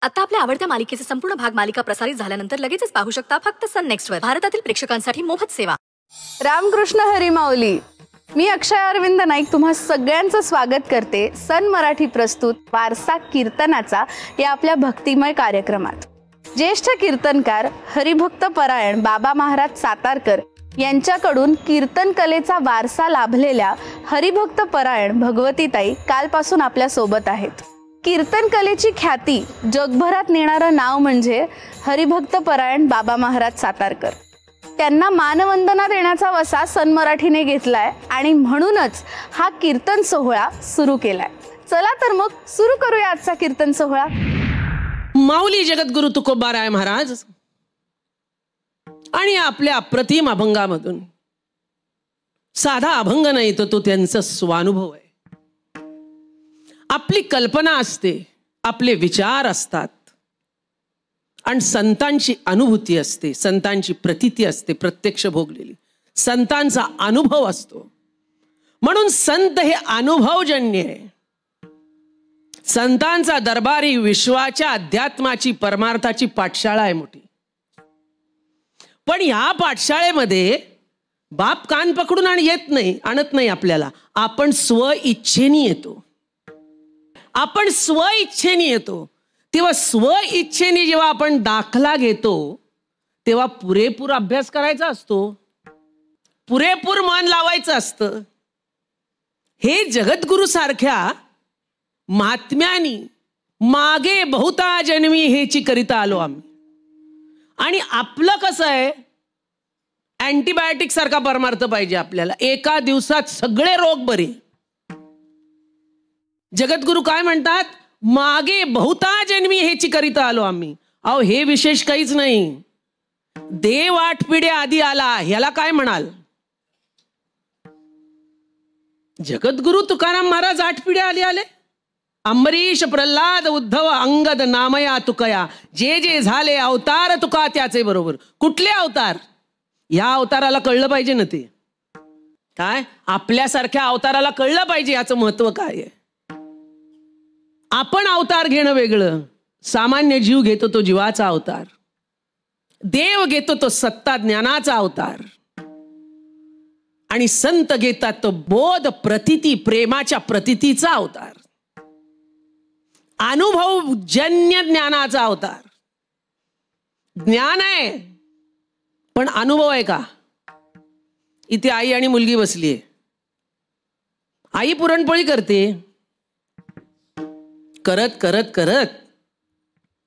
आता आपल्या आवडत्या मालिकेचे संपूर्ण भाग मालिका प्रसारित झाल्यानंतर लगेचच पाहू शकता फक्त सन नेक्स्टवर. भारतातील प्रेक्षकांसाठी मोफत सेवा. रामकृष्ण हरी माऊली. मी अक्षय अरविंद नाईक तुम्हा सगळ्यांचं स्वागत करते सन मराठी प्रस्तुत वारसा कीर्तनाचा या आपल्या भक्तिमय कार्यक्रमात. ज्येष्ठ कीर्तनकार हरिभक्त परायण बाबा महाराज सातारकर यांच्याकडून कीर्तन कलेचा वारसा लाभलेल्या हरिभक्त परायण भगवतीताई कालपासून आपल्या सोबत आहेत. कीर्तन कलेची ख्याती जगभरात नेणारं नाव म्हणजे हरिभक्त परायण बाबा महाराज सातारकर. त्यांना मानवंदना देण्याचा वसा सन मराठीने घेतलाय आणि म्हणूनच हा कीर्तन सोहळा सुरू केलाय. चला तर मग सुरू करूया आजचा कीर्तन सोहळा. माऊली जगद्गुरु तुकोबाराय महाराज आणि आपल्या अप्रतिम अभंगामधून साधा अभंग नाही तो त्यांचा स्वानुभव आहे. आपली कल्पना असते, आपले विचार असतात आणि संतांची अनुभूती असते, संतांची प्रतीती असते, प्रत्यक्ष भोगलेली संतांचा अनुभव असतो. म्हणून संत हे अनुभवजन्य आहे. संतांचा दरबारी विश्वाच्या अध्यात्माची परमार्थाची पाठशाळा आहे मोठी. पण ह्या पाठशाळेमध्ये बाप कान पकडून आणत नाही आपल्याला. आपण स्व इच्छेने येतो. आपण स्व इच्छेने येतो. तेव्हा स्व इच्छेने जेव्हा आपण दाखला घेतो तेव्हा पुरेपूर अभ्यास करायचा असतो, पुरेपूर मन लावायचं असतं. हे जगद्गुरु सारख्या महात्म्यानी मागे बहुता जन्मी हेची करिता आलो आम्ही. आणि आपलं कसं आहे, अँटीबायोटिक सारखा परमार्थ पाहिजे आपल्याला. एका दिवसात सगळे रोग बरे. जगद्गुरु काय म्हणतात, मागे बहुता जन्मी हेची करिता आलो आम्ही. अहो हे विशेष काहीच नाही. देव 8 पिढ्या आधी आला ह्याला काय म्हणाल. जगद्गुरु तुकाराम महाराज 8 पिढ्या आधी आले. अंबरीश प्रल्हाद उद्धव अंगद नामया तुकया, जे जे झाले अवतार तुका त्याचे बरोबर. कुठले अवतार, या अवताराला कळलं पाहिजे ना. ते काय आपल्यासारख्या अवताराला कळलं पाहिजे याचं महत्व काय आहे. आपण अवतार घेणं वेगळं. सामान्य जीव घेतो तो जीवाचा अवतार. देव घेतो तो सत्ता ज्ञानाचा अवतार. आणि संत घेतात तो बोध प्रतीती प्रेमाच्या प्रतीतीचा अवतार. अनुभवजन्य ज्ञानाचा अवतार. ज्ञान आहे पण अनुभव आहे का. इथे आई आणि मुलगी बसलीये. आई पुरणपोळी करते. करत करत करत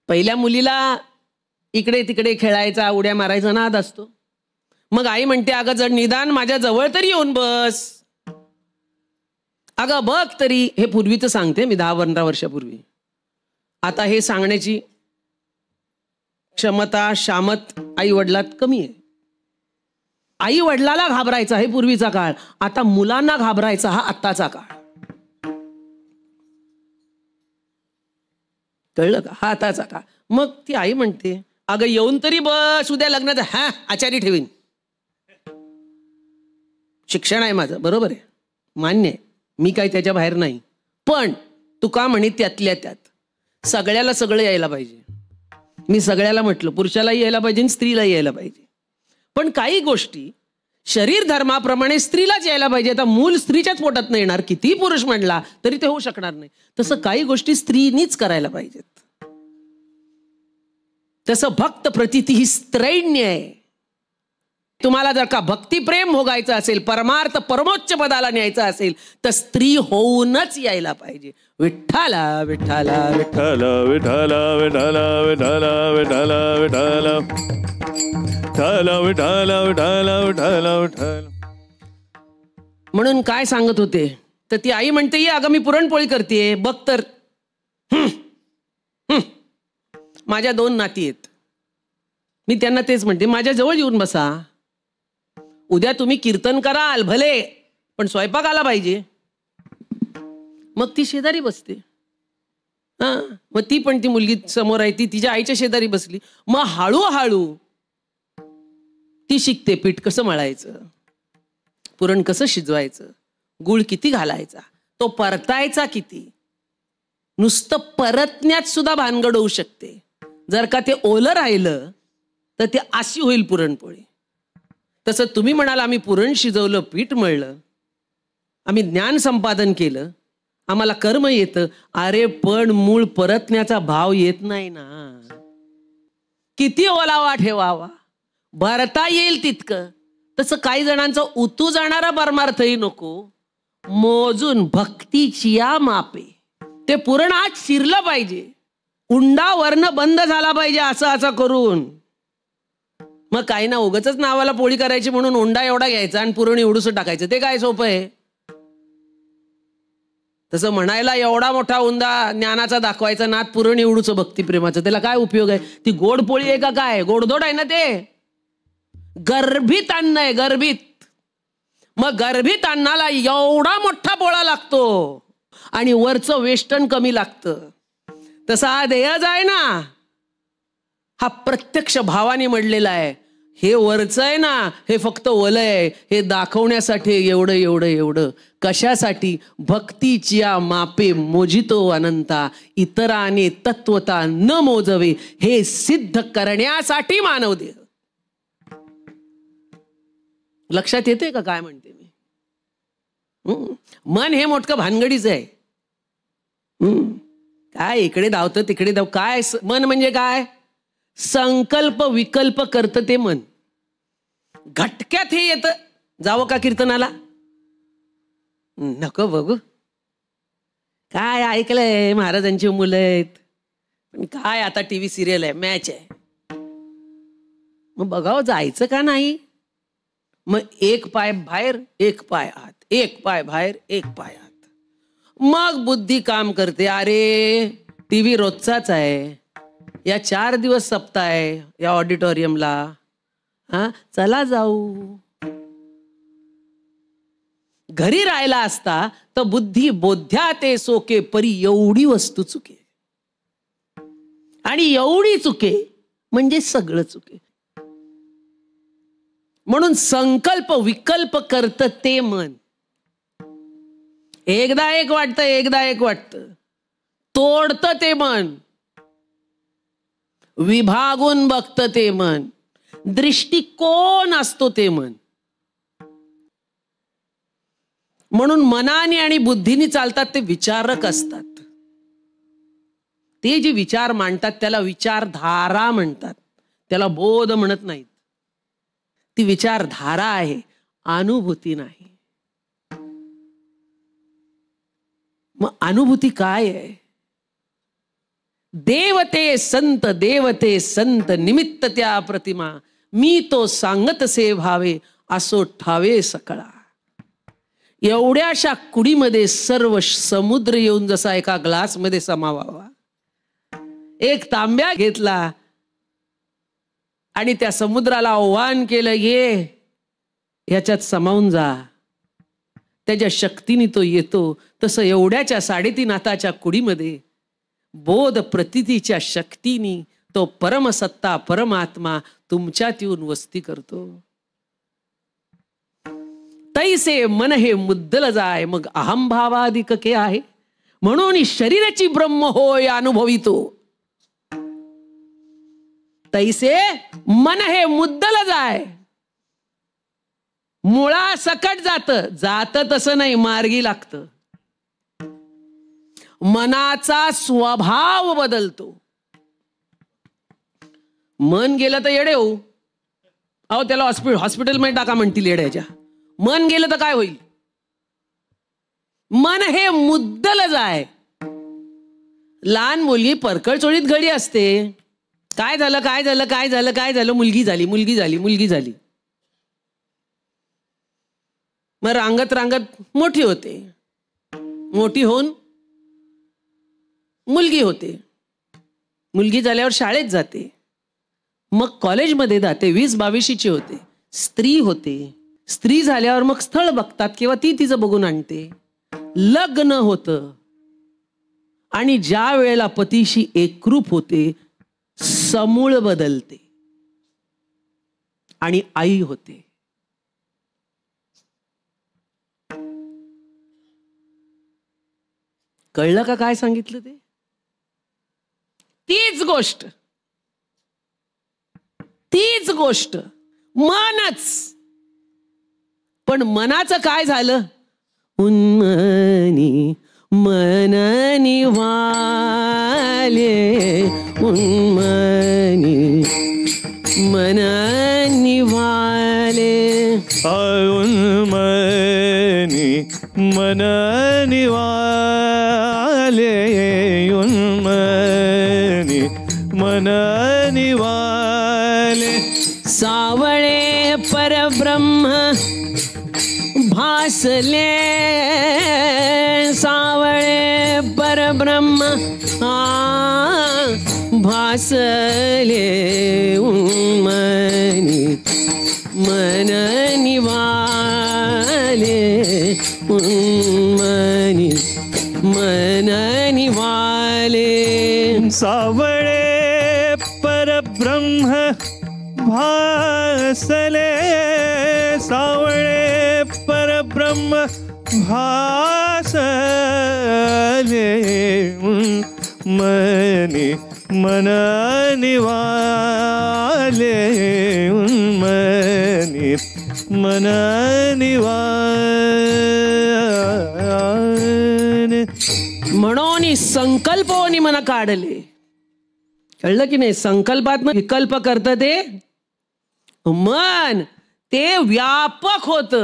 पहिल्या मुलीला इकडे तिकडे खेळायचा उड्या मारायचा नाद असतो. मग आई म्हणते, अगं जर निदान माझ्या जवळ तरी येऊन बस, अगं बघ तरी. हे पूर्वीचं सांगते मी, 10-15 वर्षापूर्वी. आता हे सांगण्याची क्षमता शामत आई वडिलात कमी आहे. आई वडिलाला घाबरायचा हे पूर्वीचा काळ. आता मुलांना घाबरायचा हा आत्ताचा काळ. कळलं का, हा आताचा काळ. मग ती आई म्हणते, अगं येऊन तरी बस, उद्या लग्नाचा हा आचारी ठेवीन. शिक्षण आहे माझं, बरोबर आहे, मान्य आहे, मी काही त्याच्या बाहेर नाही. पण तू का म्हणे त्यातल्या त्यात सगळ्याला सगळं यायला पाहिजे. मी सगळ्याला म्हटलं, पुरुषालाही यायला पाहिजे स्त्रीलाही यायला पाहिजे. पण काही गोष्टी शरीर धर्माप्रमाणे स्त्रीलाच यायला पाहिजे. आता मूल स्त्रीच्याच पोटात नाही येणार, किती पुरुष म्हणला तरी ते होऊ शकणार नाही. तसं काही गोष्टी स्त्रीनीच करायला पाहिजेत. तसं भक्त प्रतीती ही स्त्रैण्य आहे. तुम्हाला जर का भक्तिप्रेम भोगायचं असेल, परमार्थ परमोच्च पदाला न्यायचं असेल तर स्त्री होऊनच यायला पाहिजे. विठ्ठला विठ्ठला विठ्ठला विठ्ठला विठ्ठला विठ्ठला विठ्ठला विठ्ठला विठ्ठला विठ्ठला विठ्ठला विठ्ठला विठ्ठला. म्हणून काय सांगत होते तर ती आई म्हणते, ये अगं मी पुरणपोळी करते बघ तर. माझ्या 2 नाती आहेत. मी त्यांना तेच म्हणते, माझ्या जवळ येऊन बसा. उद्या तुम्ही कीर्तन कराल भले, पण स्वयंपाक आला पाहिजे. मग ती शेजारी बसते. मग ती पण, ती मुलगी समोर आहे ती तिच्या आईच्या शेजारी बसली. मग हळूहळू ती शिकते पीठ कसं मळायचं, पुरण कसं शिजवायचं, गुळ किती घालायचा, तो परतायचा किती. नुसतं परतण्यात सुद्धा भानगड होऊ शकते. जर का ते ओलं राहिलं तर ते अशी होईल पुरणपोळी. तसं तुम्ही म्हणाल आम्ही पुरण शिजवलं, पीठ मळलं, आम्ही ज्ञान संपादन केलं, आम्हाला कर्म येतं. अरे पण मूळ परतण्याचा भाव येत नाही ना. किती ओलावा ठेवावा, भरता येईल तितकं. तसं काही जणांचा उतू जाणारा परमार्थही नको, मोजून भक्तीची या मापे. ते पुरण आज शिरलं पाहिजे, उंडा वर्ण बंद झाला पाहिजे असं असं करून. मग काही ना उगाचच नावाला पोळी करायची म्हणून उंडा एवढा घ्यायचा आणि पुरण एवढंसं टाकायचं, ते काय सोपं आहे? तसं म्हणायला एवढा मोठा उंडा ज्ञानाचा दाखवायचा, नात पुरण एवढूच भक्तिप्रेमाचं, त्याला काय उपयोग आहे? ती गोड पोळी आहे का काय? गोडधोड आहे ना ते. गर्भित अन्न आहे, गर्भित. मग गर्भित अन्नाला एवढा मोठा पोळा लागतो आणि वरचं वेष्टन कमी लागतं. तसा हा देहज आहे ना, हा प्रत्यक्ष भावाने मडलेला आहे. हे वरचं आहे ना, हे फक्त ओलं आहे. हे दाखवण्यासाठी एवढं एवढं एवढं. कशासाठी? भक्तीची या मापे मोजितो अनंता, इतराने तत्वता न मोजवे, हे सिद्ध करण्यासाठी मानव देह. लक्षात येते का काय म्हणते मी? मन हे मोठं भानगडीच आहे. काय इकडे धावतं तिकडे धाव. काय मन म्हणजे काय? संकल्प विकल्प करत ते मन. घटक्यात हे येतं. जावं का कीर्तनाला? नको बघू. काय ऐकलंय महाराजांची मुलं आहेत, पण काय आता टीव्ही सिरियल आहे, मॅच आहे, मग बघावं जायचं का नाही? मग एक पाय बाहेर एक पाय आत, एक पाय बाहेर एक पाय आत. मग बुद्धी काम करते. अरे टीव्ही रोजचाच आहे, या 4 दिवस सप्ताह आहे या ऑडिटोरियमला, हा चला जाऊ. घरी राहिला असता तर बुद्धी बोध्या ते सोके परी एवढी वस्तू चुके, आणि एवढी चुके म्हणजे सगळं चुके. म्हणून संकल्प विकल्प करत ते मन. एकदा एक वाटतं, एकदा एक वाटतं, तोडतं ते मन, विभागून बघतं ते मन, दृष्टिकोन असतो ते मन. म्हणून मनाने आणि बुद्धीने चालतात ते विचारक असतात. ते जे विचार मांडतात त्याला विचारधारा म्हणतात, त्याला बोध म्हणत नाहीत. ती विचारधारा आहे, अनुभूती नाही. मग अनुभूती काय आहे? देवते संत निमित्त त्या प्रतिमा, मी तो सांगत से भावे असो ठावे सकळा. एवढ्याशा कुडीमध्ये सर्व समुद्र येऊन जसा एका ग्लास मध्ये समावावा. एक तांब्या घेतला आणि त्या समुद्राला आव्हान केलं, ये याच्यात समावून जा. त्याच्या शक्तीने तो येतो. तसं एवढ्याच्या 3.5 हाताच्या कुडीमध्ये बोध प्रतीतीच्या शक्तीने तो परमसत्ता परमात्मा तुमच्यात येऊन वस्ती करतो. तैसे मन हे मुद्दल जाय, मग अहंभावाधिक के आहे. म्हणून शरीराची ब्रह्म होय अनुभवितो. तैसे मन हे मुद्दल जाय, मुळा सकट जात तसं नाही, मार्गी लागतं. मनाचा स्वभाव बदलतो. मन गेलं तर येडे होऊ. अहो त्याला हॉस्पिटलमध्ये टाका म्हणतील येड्याच्या. मन गेलं तर काय होईल? मन हे मुद्दल जाय. लहान मुलगी परकळ चोळीत घडी असते. काय झालं काय झालं काय झालं काय झालं? मुलगी झाली मुलगी झाली मुलगी झाली. मग रांगत रांगत मोठी होते, मोठी होऊन मुलगी होते, मुलगी झाल्यावर शाळेत जाते, मग कॉलेजमध्ये जाते, 20-22ची होते, स्त्री होते. स्त्री झाल्यावर मग स्थळ बघतात किंवा ती तिचं बघून आणते, लग्न होतं. आणि ज्या वेळेला पतीशी एकरूप होते, समूळ बदलते आणि आई होते. कळलं का काय सांगितलं ते? तीच गोष्ट मनच. पण मनाचं काय झालं? उन्मनी मननी वाले, उन्मनी मननी वाले, उन्मनी मननी वाले, उन्मनी मननी वाले. सावळे परब्रह्म भासले, सावळे परब्रह्म भासले, उन्मनी मननी वाले, उन्मनी मननी वाले. सावळे परब्रह्म भासले, सावळे परब्रह्म भासले, मनी मननी वाले, मनी मननी वाले. म्हणून संकल्पोनी मन काढले. कळलं की नाही? संकल्पात विकल्प करत ते मन, ते व्यापक होत.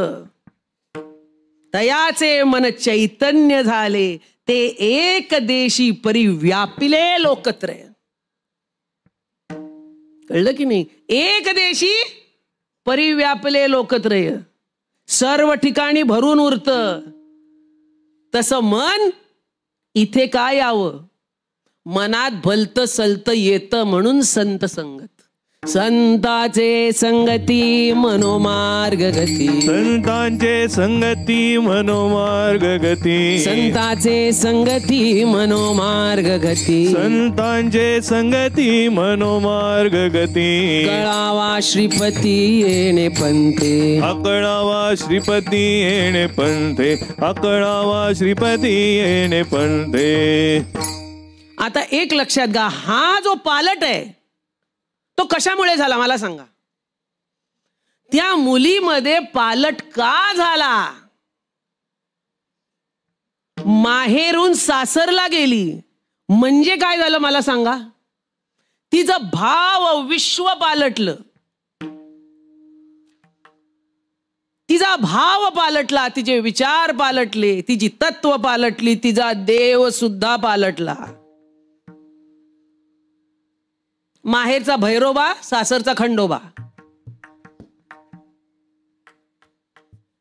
तयाचे मन चैतन्य झाले, ते एक देशी परिव्यापिले लोकत्रय. कळलं की नाही? एक देशी परिव्यापले लोकत्रय. सर्व ठिकाणी भरून उरत. तसं मन इथे काय यावं? मनात भलत सलत येत म्हणून संत संगत. संताचे संगती मनोमार्ग गती, संतांचे संगती मनोमार्ग गती, संताचे संगती मनोमार्ग गती, संतांचे संगती मनोमार्ग गती. कळावा श्रीपती येणे पंथे, अकळावा श्रीपती येणे पंथे, अकळावा श्रीपती येणे पंथे. आता एक लक्षात घ्या, हा जो पालट आहे तो कशामुळे झाला मला सांगा? त्या मुलीमध्ये पालट का झाला? माहेरून सासरला गेली म्हणजे काय झालं मला सांगा? तिचं भाव विश्व पालटलं, तिचा भाव पालटला, तिचे विचार पालटले, तिची तत्व पालटली, तिचा देव सुद्धा पालटला. माहेरचा भैरोबा, सासरचा खंडोबा.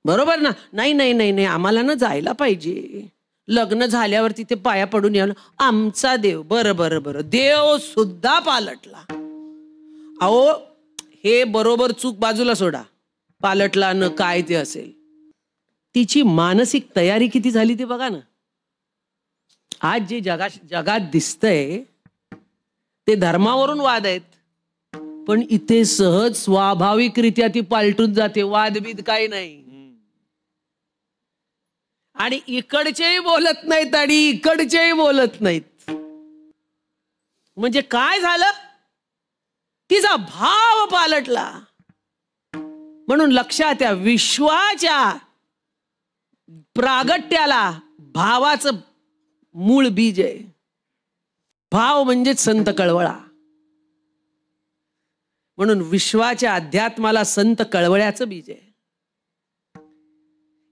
बरोबर ना? नाही नाही नाही नाही, आम्हाला ना जायला पाहिजे, लग्न झाल्यावर तिथे पाया पडून यावं. आमचा देव. बरं बरं बरं, देव सुद्धा पालटला. अहो, हे बरोबर चूक बाजूला सोडा, पालटला न काय ते असेल. तिची मानसिक तयारी किती झाली ते बघा ना. आज जे जगात दिसतंय ते धर्मावरून वाद आहेत, पण इथे सहज स्वाभाविकरित्या ती पालटून जाते. वादबीद काही नाही. आणि इकडचेही बोलत नाहीत आणि इकडचेही बोलत नाहीत. म्हणजे काय झालं? तिचा भाव पालटला. म्हणून लक्षात या, विश्वाच्या प्रागट्याला भावाचं मूळ बीज आहे. भाव म्हणजेच संत कळवळा. म्हणून विश्वाच्या अध्यात्माला संत कळवळ्याचं बीज आहे.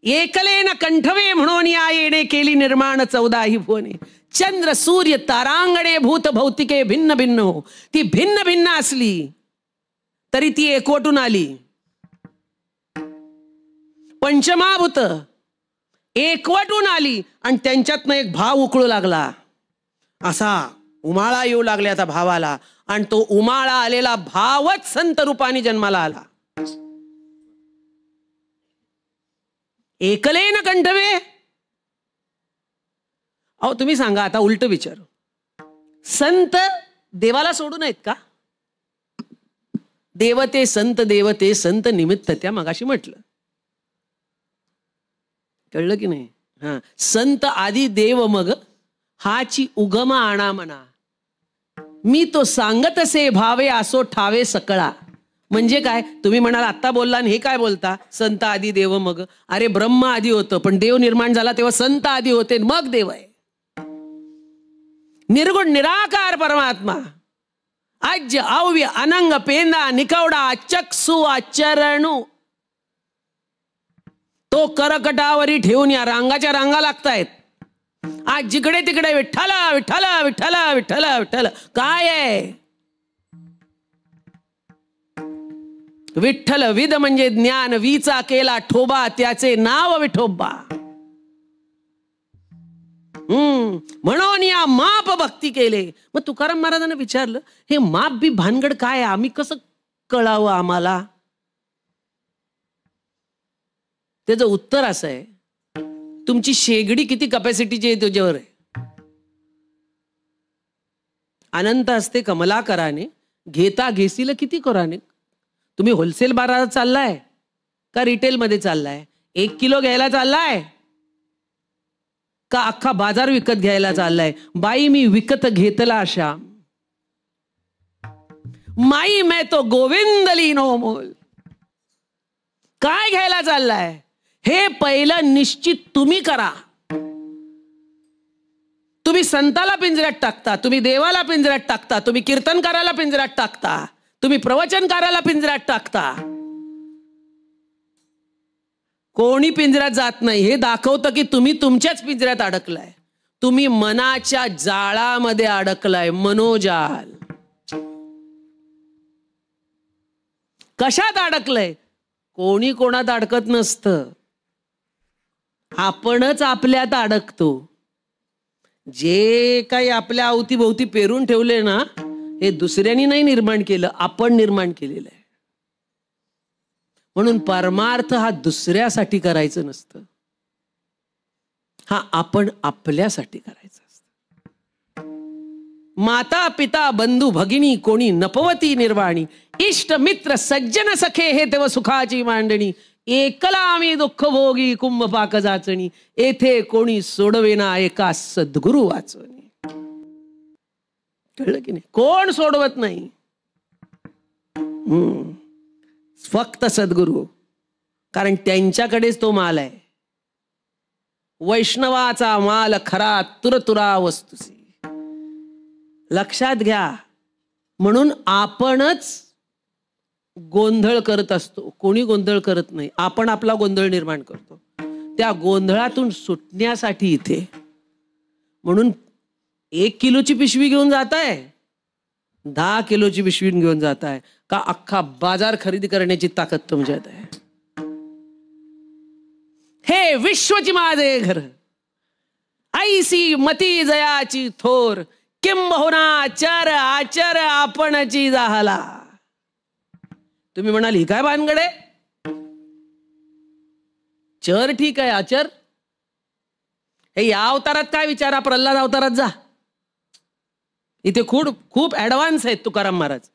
एकले न कंठवे म्हणून या येणे केली निर्माण 14 भुवने. चंद्र सूर्य तारांगणे भूत भौतिके भिन्न भिन्न हो. ती भिन्न भिन्न असली तरी ती एकवटून आली. पंचमाभूत एकवटून आली आणि त्यांच्यातनं एक भाव उकळू लागला. असा उमाळा येऊ लागल्या त्या भावाला, आणि तो उमाळा आलेला भावच संत रूपाने जन्माला आला. एकले न कंठवे. अहो तुम्ही सांगा, आता उलट विचार, संत देवाला सोडून आहेत का? देवते संत निमित्त त्या मगाशी म्हटलं. कळलं की नाही? हा, संत आधी देव मग हाची उगम आणा म्हणा. मी तो सांगत असे भावे असो ठावे सकळा. म्हणजे काय, तुम्ही म्हणाल आत्ता बोलला आणि हे काय बोलता, संत आदी देव मग. अरे ब्रह्म आधी होतं, पण देव निर्माण झाला तेव्हा संत आधी होते, मग देव आहे. निर्गुण निराकार परमात्मा, आज्य अव्य अनंग पेंदा निकवडा चक्षु आचरणू. तो करकटावरी ठेवून या रांगाच्या रांगा लागतायत. आज जिकडे तिकडे विठ्ठला विठ्ठला विठ्ठला विठ्ठला विठ्ठल. काय आहे विठ्ठल? विद म्हणजे ज्ञान, वीचा केला ठोबा, त्याचे नाव विठोबा. म्हणून या माप भक्ती केले. मग तुकाराम महाराजांना विचारलं, हे माप बी भानगड काय, आम्ही कसं कळावं आम्हाला? त्याचं उत्तर असं आहे, तुमची शेगडी किती कपॅसिटीची आहे तुझ्यावर आहे. अनंत असते कमलाकराने, घेता घेसील किती कराने. तुम्ही होलसेल बाजारात चाललाय का रिटेल मध्ये चाललाय? 1 किलो घ्यायला चाललाय का अख्खा बाजार विकत घ्यायला चाललाय? बाई मी विकत घेतला श्याम, माई मैं तो गोविंद लीनो मोल. काय घ्यायला चाललाय हे पहिलं निश्चित तुम्ही करा. तुम्ही संताला पिंजऱ्यात टाकता, तुम्ही देवाला पिंजऱ्यात टाकता, तुम्ही कीर्तनकाराला पिंजऱ्यात टाकता, तुम्ही प्रवचनकाराला पिंजऱ्यात टाकता. कोणी पिंजऱ्यात जात नाही. हे दाखवतं की तुम्ही तुमच्याच पिंजऱ्यात अडकलाय. तुम्ही मनाच्या जाळामध्ये अडकलाय. मनोजाल. कशात अडकलंय? कोणी कोणात अडकत नसतं, आपणच आपल्यात अडकतो. जे काही आपल्या अवतीभोवती पेरून ठेवले ना, हे दुसऱ्यांनी नाही निर्माण केलं, आपण निर्माण केलेलं आहे. म्हणून परमार्थ हा दुसऱ्यासाठी करायचं नसतं, हा आपण आपल्यासाठी करायचं असतं. माता पिता बंधू भगिनी कोणी नपवती निर्वाणी, इष्ट मित्र सज्जन सखे हे तेव्हा सुखाची मांडणी. एकला आम्ही दुःख भोगी कुंभ पाक जाचणी, येथे कोणी सोडवेना एका सद्गुरु वाचवणी. कळलं की नाही? कोण सोडवत नाही, फक्त सद्गुरु. कारण त्यांच्याकडेच तो माल आहे. वैष्णवाचा माल खरा तुरतुरा वस्तुसी. लक्षात घ्या. म्हणून आपणच गोंधळ करत असतो, कोणी गोंधळ करत नाही. आपण आपला गोंधळ निर्माण करतो. त्या गोंधळातून सुटण्यासाठी इथे, म्हणून 1 किलोची पिशवी घेऊन जाताय, 10 किलोची पिशवी घेऊन जाताय का अख्खा बाजार खरेदी करण्याची ताकद तुमच्यात आहे. हे विश्वची माझे घर, ऐसी मती जयाची थोर, किंबहुना आचर आचर आपणची झाला. तुम्ही म्हणाल ही काय भानगड आहे? चर ठीक आहे, आचर हे या अवतारात काय विचारा, प्रल्हाद अवतारात जा. इथे खूप ऍडव्हान्स आहेत तुकाराम महाराज.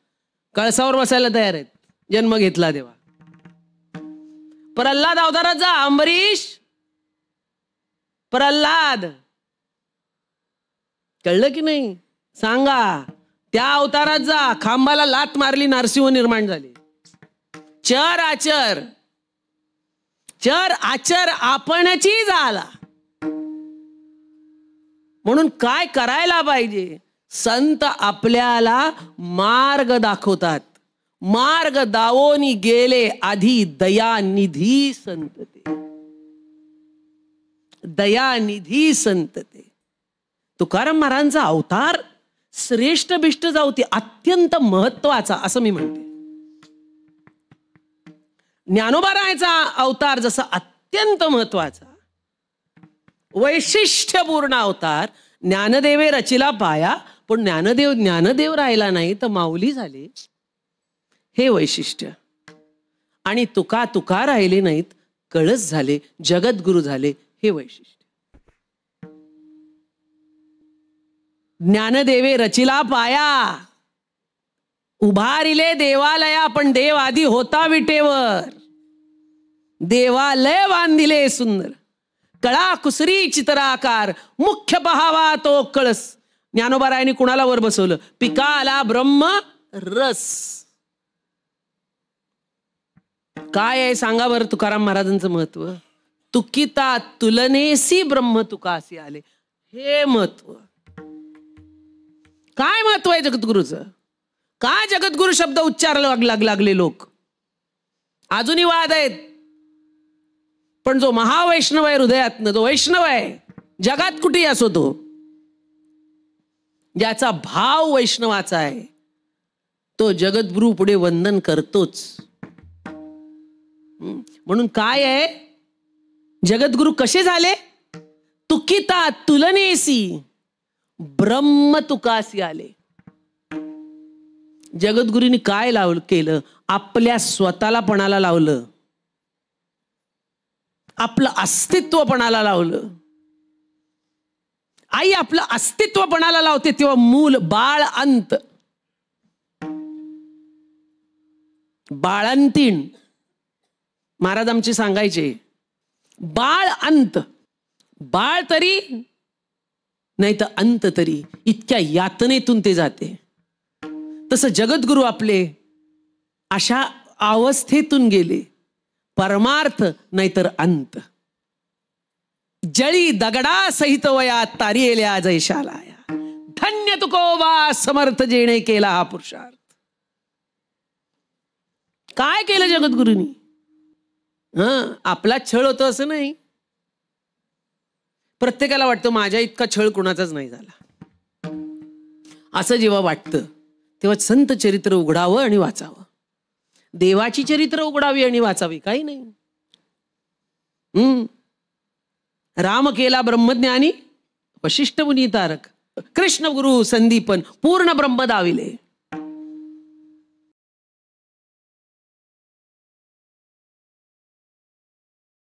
कळसावर बसायला तयार आहेत जन्म घेतला तेव्हा. प्रल्हाद अवतारात जा. अंबरीश, प्रल्हाद, कळलं की नाही? सांगा. त्या अवतारात जा. खांबाला लात मारली, नरसिंह निर्माण झाले. चर आचर, चर आचर आपणची झाला. म्हणून काय करायला पाहिजे? संत आपल्याला मार्ग दाखवतात. मार्ग दावोनी गेले आधी दयानिधी संत ते. दयानिधी संत ते. तुकाराम महाराजांचा अवतार श्रेष्ठ बिष्ट जाऊ ते अत्यंत महत्वाचा असं मी म्हणते. ज्ञानोबारायचा अवतार जसा अत्यंत महत्वाचा, वैशिष्ट्यपूर्ण अवतार. ज्ञानदेवे रचिला पाया, पण ज्ञानदेव राहिला नाही तर माऊली झाले, हे वैशिष्ट्य. आणि तुका राहिले नाहीत, कळस झाले, जगद्गुरु झाले, हे वैशिष्ट्य. ज्ञानदेवे रचिला पाया, उभारिले देवालया, पण देव आधी होता विटेवर. देवालय बांधिले सुंदर, कळा कुसरी चित्राकार, मुख्य पहावा तो कळस. ज्ञानोबारायांनी कुणाला वर बसवलं? पिकाला ब्रह्म रस. काय आहे सांगा बरं तुकाराम महाराजांचं महत्व? तुकिता तुलनेसी ब्रह्म तुकासी आले. हे महत्व. काय महत्व आहे जगद्गुरूचं? का जगद्गुरु शब्द उच्चारायला लागले लोक? अजूनही वाद आहेत. पण जो महावैष्णव आहे हृदयातनं, जो वैष्णव आहे जगात कुठेही असो, तो ज्याचा भाव वैष्णवाचा आहे तो जगद्गुरु पुढे वंदन करतोच. म्हणून काय आहे, जगद्गुरु कसे झाले? तुकिता तुलनेसी ब्रह्म तुकासी आले. जगद्गुरूंनी काय केलं? आपल्या स्वतःला पणाला लावलं, आपलं अस्तित्व पणाला लावलं. आई आपलं अस्तित्व पणाला लावते तेव्हा मूल बाळ अंत. बाळंतीण महाराज आमचे सांगायचे, बाळ अंत. बाळ तरी नाही तर अंत तरी, इतक्या यातनेतून ते जाते. तसं जगद्गुरु आपले अशा अवस्थेतून गेले, परमार्थ नाहीतर अंत. जळी दगडा सहित वया तारियेल्या जैशालाया, धन्य तुकोबा समर्थ जेणे केला हा पुरुषार्थ. काय केलं जगद्गुरूंनी? आपला छळ होतो असं नाही. प्रत्येकाला वाटतं माझ्या इतका छळ कुणाचाच नाही झाला. असं जेव्हा वाटतं तेव्हा संत चरित्र उघडावं आणि वाचावं. देवाची चरित्र उघडावी आणि वाचावी, काही नाही. राम केला ब्रह्मज्ञानी, वशिष्ठ मुनी तारक, कृष्ण गुरु संदीपन, पूर्ण ब्रह्म दाविले.